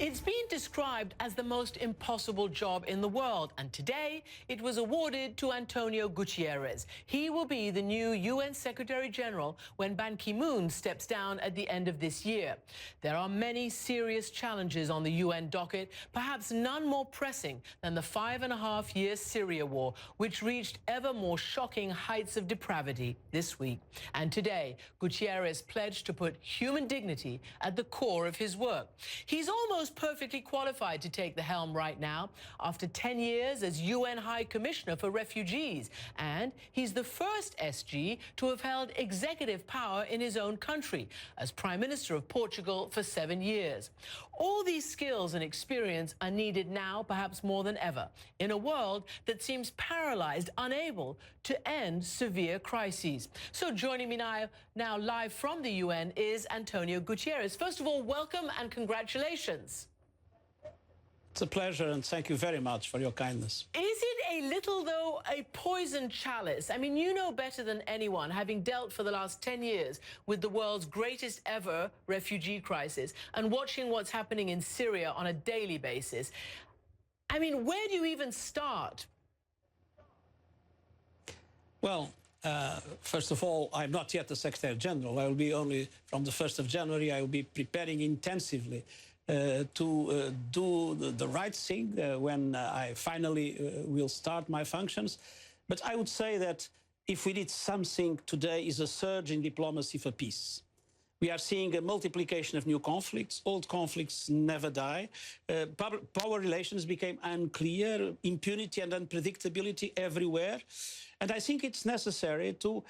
It's been described as the most impossible job in the world, and today it was awarded to Antonio Guterres. He will be the new UN Secretary General when Ban Ki-moon steps down at the end of this year. There are many serious challenges on the UN docket, perhaps none more pressing than the 5.5-year Syria war, which reached ever more shocking heights of depravity this week. And today, Guterres pledged to put human dignity at the core of his work. He's almost perfectly qualified to take the helm right now after 10 years as UN High Commissioner for Refugees, and he's the first SG to have held executive power in his own country as Prime Minister of Portugal for 7 years. All these skills and experience are needed now, perhaps more than ever, in a world that seems paralyzed, unable to end severe crises. So joining me now live from the UN is Antonio Guterres. First of all, welcome and congratulations. It's a pleasure, and thank you very much for your kindness. Is it a little, though, a poison chalice? I mean, you know better than anyone, having dealt for the last 10 years with the world's greatest ever refugee crisis and watching what's happening in Syria on a daily basis. I mean, where do you even start? Well, first of all, I'm not yet the Secretary General. I will be only from the 1st of January. I will be preparing intensively to do the right thing when I finally will start my functions. But I would say that if we did something today is a surge in diplomacy for peace. We are seeing a multiplication of new conflicts. Old conflicts never die. Power relations became unclear, impunity and unpredictability everywhere. And I think it's necessary to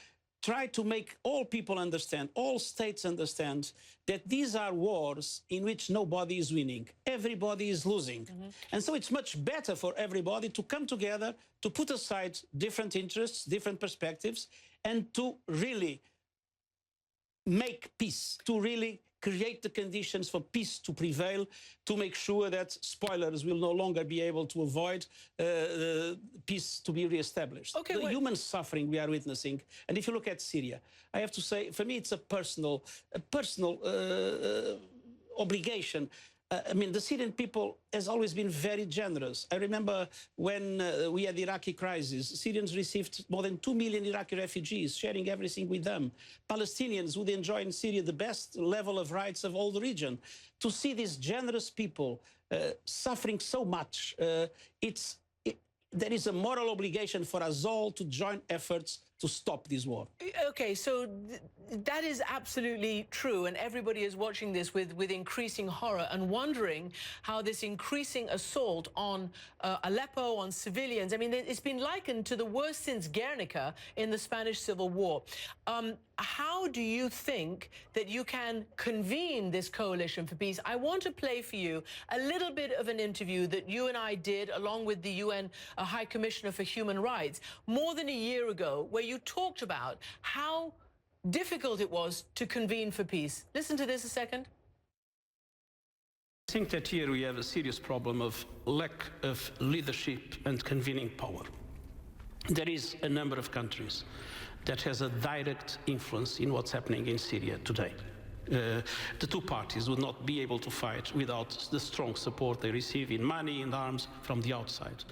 try to make all people understand, all states understand, that these are wars in which nobody is winning. Everybody is losing. And so it's much better for everybody to come together, to put aside different interests, different perspectives, and to really make peace, to really create the conditions for peace to prevail, to make sure that spoilers will no longer be able to avoid peace to be reestablished. Okay, the human suffering we are witnessing, and if you look at Syria, I have to say, for me, it's a personal obligation. I mean, the Syrian people has always been very generous. I remember when we had the Iraqi crisis, Syrians received more than 2 million Iraqi refugees, sharing everything with them. Palestinians would enjoy in Syria the best level of rights of all the region. To see these generous people suffering so much, there is a moral obligation for us all to join efforts to stop this war. Okay, so that is absolutely true, and everybody is watching this with increasing horror and wondering how this increasing assault on Aleppo, on civilians, I mean, it's been likened to the worst since Guernica in the Spanish Civil War. How do you think that you can convene this coalition for peace? I want to play for you a little bit of an interview that you and I did along with the UN High Commissioner for Human Rights more than a year ago, where you talked about how difficult it was to convene for peace. Listen to this a second. I think that here we have a serious problem of lack of leadership and convening power. There is a number of countries that has a direct influence in what's happening in Syria today. The two parties would not be able to fight without the strong support they receive in money and arms from the outside.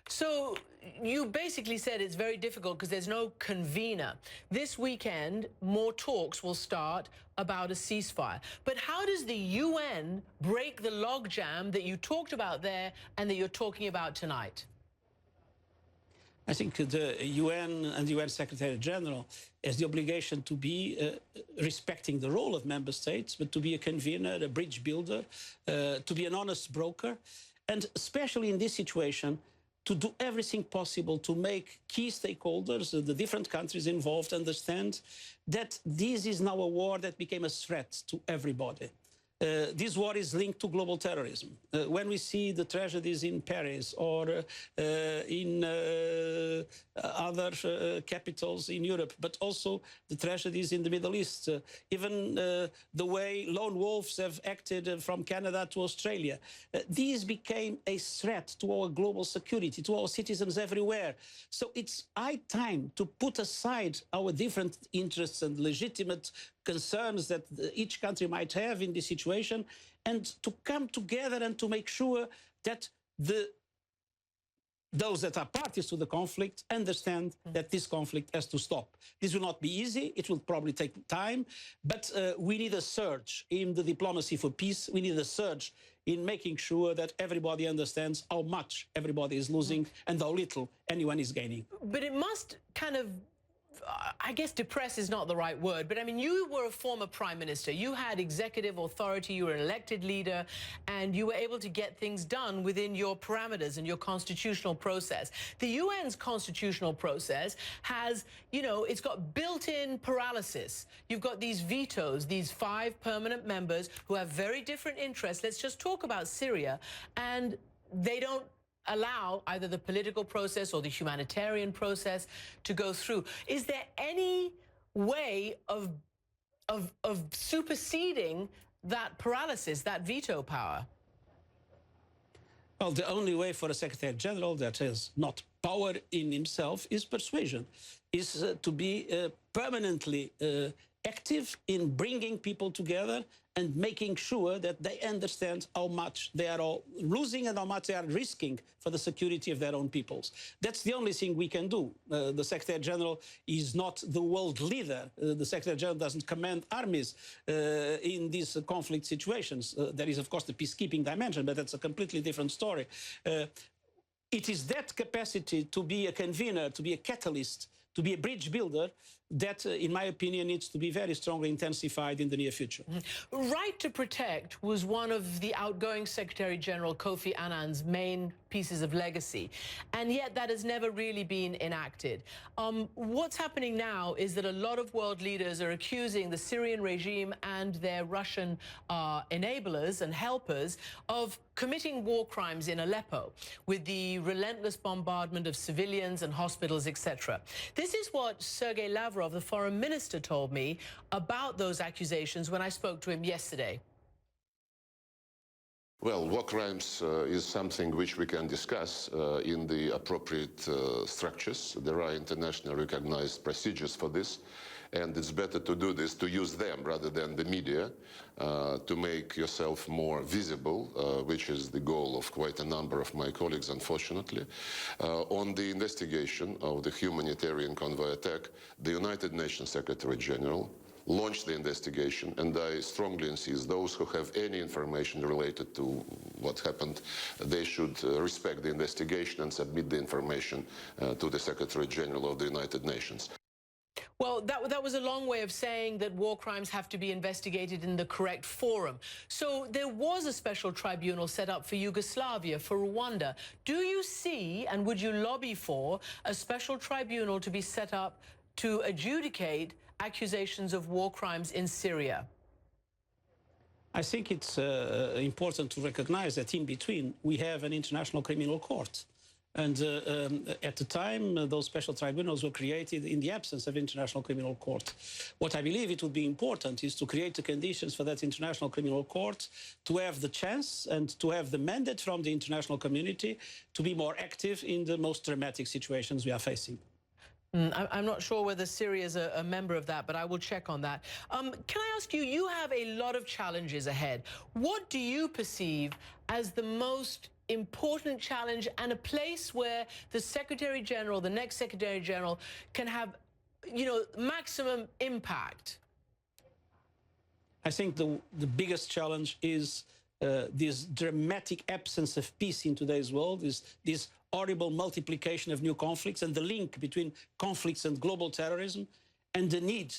So you basically said it's very difficult because there's no convener. This weekend, more talks will start about a ceasefire. But how does the UN break the logjam that you talked about there and that you're talking about tonight? I think the UN and the UN Secretary General has the obligation to be respecting the role of member states, but to be a convener, a bridge builder, to be an honest broker, and especially in this situation, to do everything possible to make key stakeholders, the different countries involved, understand that this is now a war that became a threat to everybody. This war is linked to global terrorism. When we see the tragedies in Paris or in other capitals in Europe, but also the tragedies in the Middle East, even the way lone wolves have acted from Canada to Australia, these became a threat to our global security, to our citizens everywhere. So it's high time to put aside our different interests and legitimate concerns that each country might have in this situation situation, and to come together and to make sure that those that are parties to the conflict understand that this conflict has to stop. This will not be easy. It will probably take time, but we need a surge in the diplomacy for peace. We need a surge in making sure that everybody understands how much everybody is losing and how little anyone is gaining. But it must kind of, I guess depress is not the right word, but I mean, you were a former prime minister. You had executive authority, you were an elected leader, and you were able to get things done within your parameters and your constitutional process. The UN's constitutional process has, you know, it's got built-in paralysis. You've got these vetoes, these 5 permanent members who have very different interests. Let's just talk about Syria, and they don't allow either the political process or the humanitarian process to go through. Is there any way of superseding that paralysis, that veto power? Well, the only way for a Secretary General that has not power in himself is persuasion, is to be permanently active in bringing people together and making sure that they understand how much they are all losing and how much they are risking for the security of their own peoples. That's the only thing we can do. The Secretary General is not the world leader. The Secretary General doesn't command armies in these conflict situations. There is, of course, the peacekeeping dimension, but that's a completely different story. It is that capacity to be a convener, to be a catalyst, to be a bridge builder that, in my opinion, needs to be very strongly intensified in the near future. Right to protect was one of the outgoing Secretary General Kofi Annan's main pieces of legacy, and yet that has never really been enacted. What's happening now is that a lot of world leaders are accusing the Syrian regime and their Russian enablers and helpers of committing war crimes in Aleppo with the relentless bombardment of civilians and hospitals, etc. This is what Sergei Lavrov, the foreign minister, told me about those accusations when I spoke to him yesterday. Well, war crimes is something which we can discuss in the appropriate structures. There are internationally recognized procedures for this, and it's better to do this, to use them rather than the media, to make yourself more visible, which is the goal of quite a number of my colleagues, unfortunately. On the investigation of the humanitarian convoy attack, the United Nations Secretary General launched the investigation, and I strongly insist those who have any information related to what happened, they should respect the investigation and submit the information to the Secretary General of the United Nations. Well, that was a long way of saying that war crimes have to be investigated in the correct forum. So there was a special tribunal set up for Yugoslavia, for Rwanda. Do you see, and would you lobby for, a special tribunal to be set up to adjudicate accusations of war crimes in Syria? I think it's important to recognize that in between we have an international criminal court. And at the time, those special tribunals were created in the absence of international criminal court. What I believe it would be important is to create the conditions for that international criminal court to have the chance and to have the mandate from the international community to be more active in the most dramatic situations we are facing. I'm not sure whether Syria is a member of that, but I will check on that. Can I ask you, you have a lot of challenges ahead. What do you perceive as the most important challenge and a place where the Secretary General, the next Secretary General, can have, you know, maximum impact? I think the biggest challenge is this dramatic absence of peace in today's world, is this horrible multiplication of new conflicts and the link between conflicts and global terrorism, and the need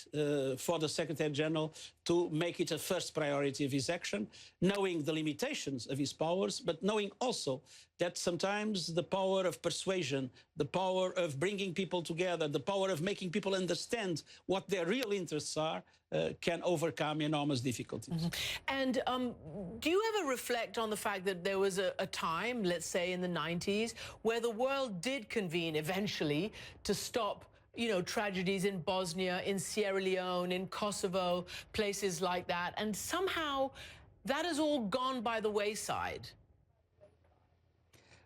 for the Secretary General to make it a first priority of his action, knowing the limitations of his powers, but knowing also that sometimes the power of persuasion, the power of bringing people together, the power of making people understand what their real interests are, can overcome enormous difficulties. And do you ever reflect on the fact that there was a time, let's say in the 90s, where the world did convene eventually to stop, you know, tragedies in Bosnia, in Sierra Leone, in Kosovo, places like that, and somehow that has all gone by the wayside?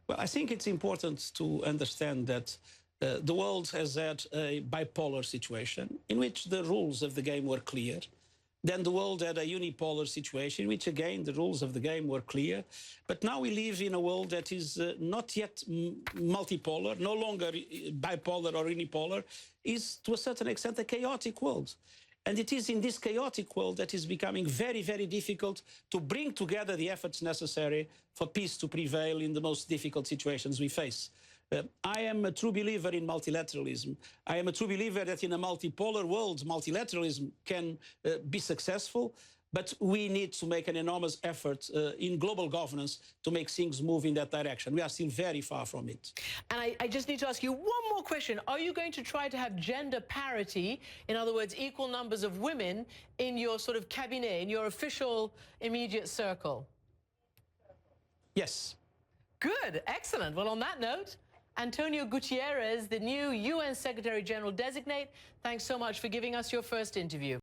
Well, I think it's important to understand that the world has had a bipolar situation in which the rules of the game were clear. Then the world had a unipolar situation, which again, the rules of the game were clear. But now we live in a world that is not yet multipolar, no longer bipolar or unipolar, is to a certain extent a chaotic world. And it is in this chaotic world that is becoming very, very difficult to bring together the efforts necessary for peace to prevail in the most difficult situations we face. I am a true believer in multilateralism. I am a true believer that in a multipolar world, multilateralism can be successful, but we need to make an enormous effort in global governance to make things move in that direction. We are still very far from it. And I just need to ask you one more question. Are you going to try to have gender parity, in other words, equal numbers of women in your sort of cabinet, in your official immediate circle? Yes. Good, excellent. Well, on that note, Antonio Guterres, the new UN Secretary General designate, thanks so much for giving us your first interview.